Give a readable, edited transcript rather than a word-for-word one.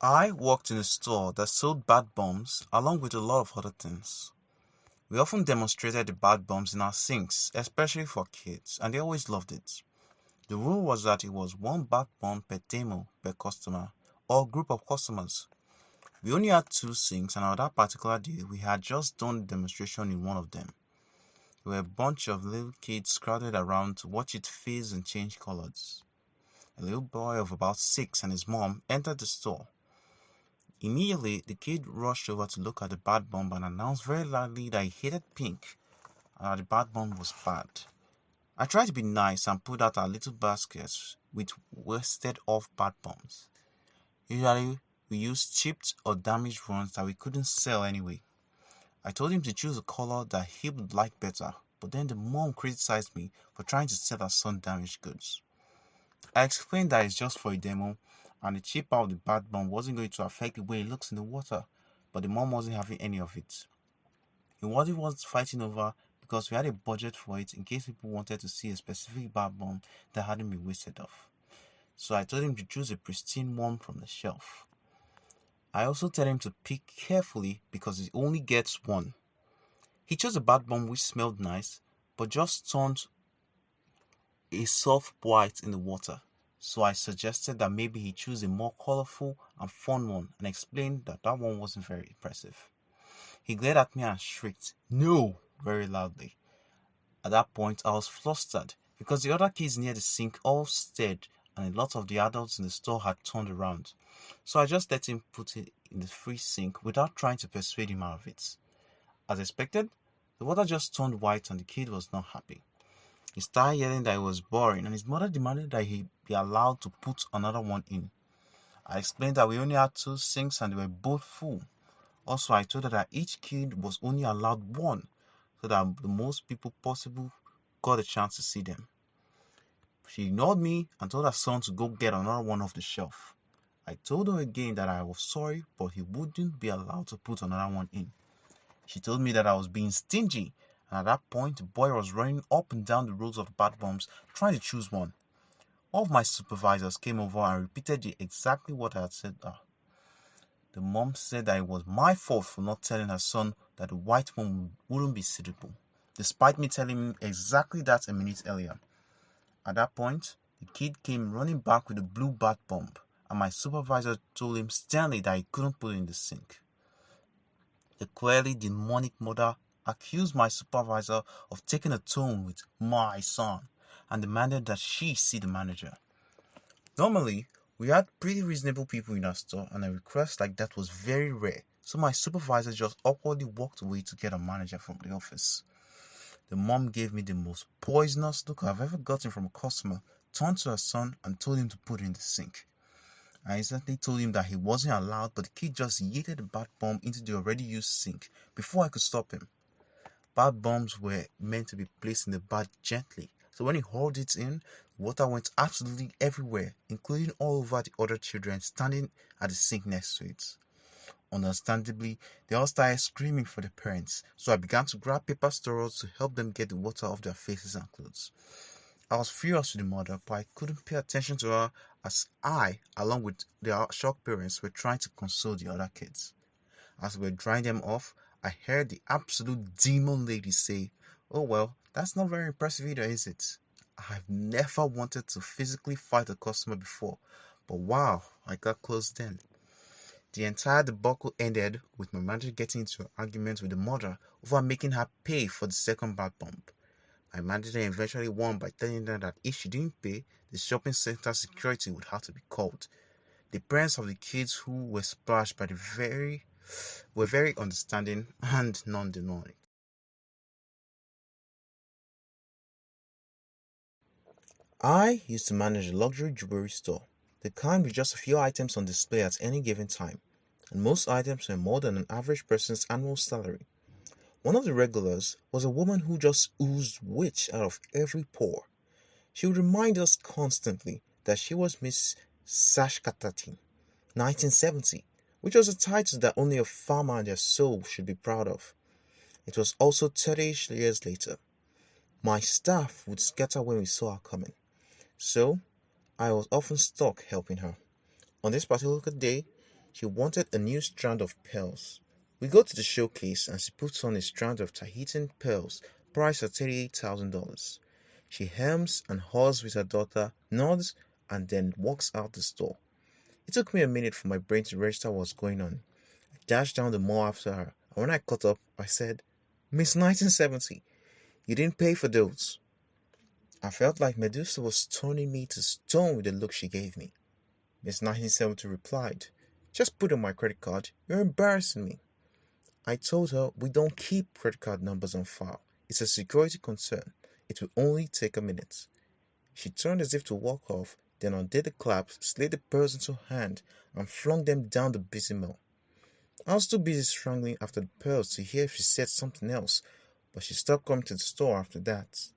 I worked in a store that sold bath bombs along with a lot of other things. We often demonstrated the bath bombs in our sinks, especially for kids, and they always loved it. The rule was that it was one bath bomb per demo per customer or group of customers. We only had two sinks, and on that particular day, we had just done the demonstration in one of them. There were a bunch of little kids crowded around to watch it fizz and change colors. A little boy of about 6 and his mom entered the store. Immediately, the kid rushed over to look at the bath bomb and announced very loudly that he hated pink and that the bath bomb was bad. I tried to be nice and pulled out our little baskets with wasted off bath bombs. Usually, we used chipped or damaged ones that we couldn't sell anyway. I told him to choose a color that he would like better, but then the mom criticized me for trying to sell her son damaged goods. I explained that it's just for a demo and the chip out of the bath bomb wasn't going to affect the way it looks in the water, but the mom wasn't having any of it. It wasn't worth fighting over because we had a budget for it in case people wanted to see a specific bath bomb that hadn't been wasted off. So I told him to choose a pristine one from the shelf. I also told him to pick carefully because he only gets one. He chose a bath bomb which smelled nice, but just turned a soft white in the water. So I suggested that maybe he choose a more colorful and fun one and explained that that one wasn't very impressive. He glared at me and shrieked, "No!" very loudly. At that point, I was flustered because the other kids near the sink all stared and a lot of the adults in the store had turned around. So I just let him put it in the free sink without trying to persuade him out of it. As expected, the water just turned white and the kid was not happy. He started yelling that it was boring and his mother demanded that he be allowed to put another one in. I explained that we only had two sinks and they were both full. Also, I told her that each kid was only allowed one so that the most people possible got a chance to see them. She ignored me and told her son to go get another one off the shelf. I told her again that I was sorry, but he wouldn't be allowed to put another one in. She told me that I was being stingy, and at that point, the boy was running up and down the rows of bath bombs trying to choose one. All of my supervisors came over and repeated exactly what I had said. The mom said that it was my fault for not telling her son that the white one wouldn't be suitable, despite me telling him exactly that a minute earlier. At that point, the kid came running back with a blue bath bomb, and my supervisor told him sternly that he couldn't put it in the sink. The clearly demonic mother accused my supervisor of taking a tone with my son and demanded that she see the manager. Normally, we had pretty reasonable people in our store and a request like that was very rare, so my supervisor just awkwardly walked away to get a manager from the office. The mom gave me the most poisonous look I've ever gotten from a customer, turned to her son and told him to put it in the sink. I instantly told him that he wasn't allowed, but the kid just yeeted the bath bomb into the already used sink before I could stop him. Bath bombs were meant to be placed in the bath gently, so when he hauled it in, water went absolutely everywhere, including all over the other children standing at the sink next to it. Understandably, they all started screaming for the parents, so I began to grab paper towels to help them get the water off their faces and clothes. I was furious with the mother, but I couldn't pay attention to her as I, along with their shocked parents, were trying to console the other kids. As we were drying them off, I heard the absolute demon lady say, "Oh well, that's not very impressive either, is it?" I've never wanted to physically fight a customer before, but wow, I got close then. The entire debacle ended with my manager getting into an argument with the mother over making her pay for the second bath bomb. My manager eventually won by telling her that if she didn't pay, the shopping center security would have to be called. The parents of the kids who were splashed by the were very understanding and non-demonic. I used to manage a luxury jewelry store, the kind with just a few items on display at any given time, and most items were more than an average person's annual salary. One of the regulars was a woman who just oozed witch out of every pore. She would remind us constantly that she was Miss Sashkatati, 1970, which was a title that only a farmer and their soul should be proud of. It was also 30 years later. My staff would scatter when we saw her coming, so I was often stuck helping her. On this particular day, She wanted a new strand of pearls. We go to the showcase and she puts on a strand of Tahitian pearls priced at $38,000. She hems and haws with her daughter, nods, and then walks out the store. It took me a minute for my brain to register what was going on. I dashed down the mall after her, and when I caught up, I said, Miss 1970, you didn't pay for those. I felt like Medusa was turning me to stone with the look she gave me. Miss 1970 replied, just put on my credit card, you're embarrassing me. I told her we don't keep credit card numbers on file. It's a security concern. It will only take a minute. She turned as if to walk off, then undid the clasp, slid the pearls into her hand, and flung them down the busy mall. I was too busy strangling after the pearls to hear if she said something else, but she stopped coming to the store after that.